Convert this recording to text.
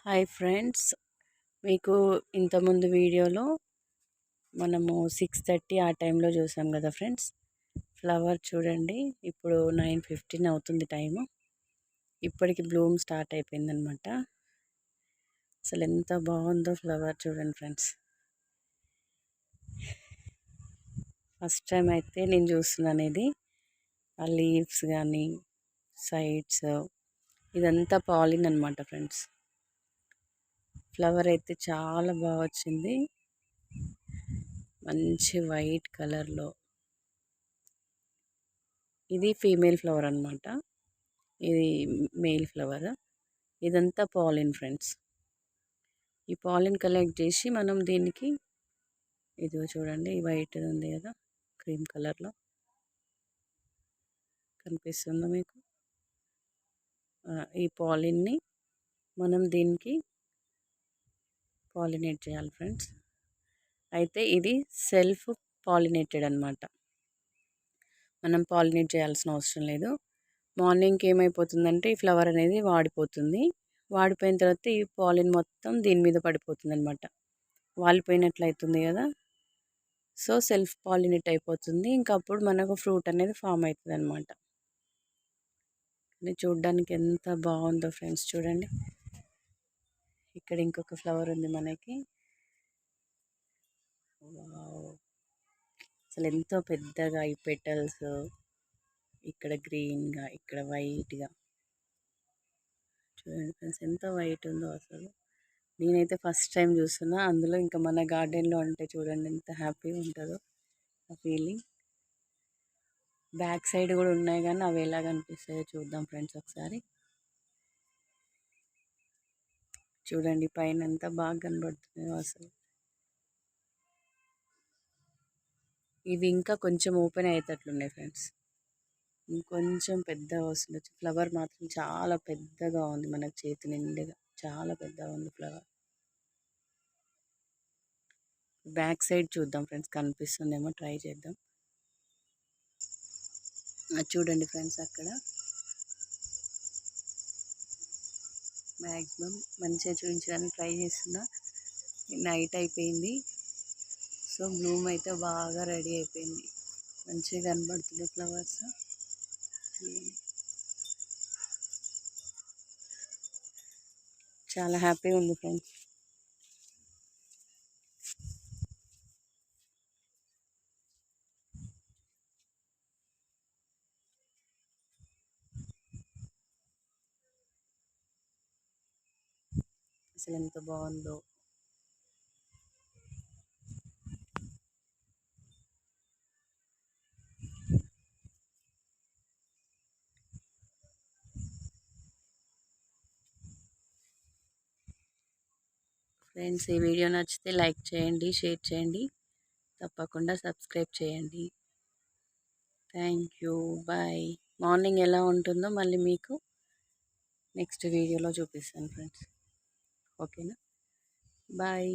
Hi friends, మీకు ఇంతకుముందు వీడియోలో మనము 6:30 ఆ టైంలో చూసాం కదా ఫ్రెండ్స్. ఫ్లవర్ చూడండి, ఇప్పుడు 9:15 అవుతుంది టైము. ఇప్పటికి బ్లూమ్ స్టార్ట్ అయిపోయిందనమాట. అసలు ఎంత బాగుందో ఫ్లవర్ చూడండి ఫ్రెండ్స్. ఫస్ట్ టైం అయితే నేను చూస్తున్నాను ఇది. ఆ లీవ్స్ కానీ సైడ్స్ ఇదంతా పాలిన్ అనమాట ఫ్రెండ్స్. ఫ్లవర్ అయితే చాలా బాగా వచ్చింది, మంచి వైట్ కలర్లో. ఇది ఫీమేల్ ఫ్లవర్ అనమాట, ఇది మేల్ ఫ్లవర్. ఇదంతా పాలిన్ ఫ్రెండ్స్. ఈ పాలిన్ కలెక్ట్ చేసి మనం దీనికి, ఇది చూడండి వైట్ ఉంది కదా క్రీమ్ కలర్లో, కనిపిస్తుందా మీకు? ఈ పాలిన్ని మనం దీనికి పాలినేట్ చేయాలి ఫ్రెండ్స్. అయితే ఇది సెల్ఫ్ పాలినేటెడ్ అనమాట, మనం పాలినేట్ చేయాల్సిన అవసరం లేదు. మార్నింగ్కి ఏమైపోతుందంటే ఈ ఫ్లవర్ అనేది వాడిపోతుంది. వాడిపోయిన తర్వాత ఈ పాలిన్ మొత్తం దీని మీద పడిపోతుంది అనమాట. వాలిపోయినట్లు అవుతుంది కదా, సో సెల్ఫ్ పాలినేట్ అయిపోతుంది. ఇంకా అప్పుడు మనకు ఫ్రూట్ అనేది ఫామ్ అవుతుంది అనమాట. చూడ్డానికి ఎంత బాగుందో ఫ్రెండ్స్ చూడండి. ఇక్కడ ఇంకొక ఫ్లవర్ ఉంది మనకి. అసలు ఎంతో పెద్దగా ఈ పెటల్స్, ఇక్కడ గ్రీన్గా, ఇక్కడ వైట్గా చూడండి ఫ్రెండ్స్, ఎంత వైట్ ఉందో అసలు. నేనైతే ఫస్ట్ టైం చూస్తున్నా, అందులో ఇంకా మన గార్డెన్లో అంటే చూడండి ఎంత హ్యాపీగా ఉంటుందో ఆ ఫీలింగ్. బ్యాక్ సైడ్ కూడా ఉన్నాయి కానీ అవి ఎలా కనిపిస్తాయో చూద్దాం ఫ్రెండ్స్ ఒకసారి. చూడండి పైన ఎంత బాగా కనబడుతున్నాయో అసలు. ఇవి ఇంకా కొంచెం ఓపెన్ అయ్యేటట్లున్నాయి ఫ్రెండ్స్, ఇంకొంచెం పెద్దగా వస్తుంది. ఫ్లవర్ మాత్రం చాలా పెద్దగా ఉంది, మనకు చేతి నిండుగా చాలా పెద్దగా ఉంది ఫ్లవర్. బ్యాక్ సైడ్ చూద్దాం ఫ్రెండ్స్, కనిపిస్తుందేమో, ట్రై చేద్దాం. చూడండి ఫ్రెండ్స్, అక్కడ మ్యాక్సిమం మంచిగా చూపించడానికి ట్రై చేస్తున్నా. నైట్ అయిపోయింది, సో బ్లూమ్ అయితే బాగా రెడీ అయిపోయింది, మంచిగా కనబడుతుంది ఫ్లవర్స్. చాలా హ్యాపీగా ఉంది ఫ్రెండ్స్. అసలు ఎంత బాగుందో. ఫ్రెండ్స్, ఈ వీడియో నచ్చితే లైక్ చేయండి, షేర్ చేయండి, తప్పకుండా సబ్స్క్రైబ్ చేయండి. Thank you, bye. మార్నింగ్ ఎలా ఉంటుందో మళ్ళీ మీకు నెక్స్ట్ వీడియోలో చూపిస్తాను ఫ్రెండ్స్. ఓకేనా? బాయ్.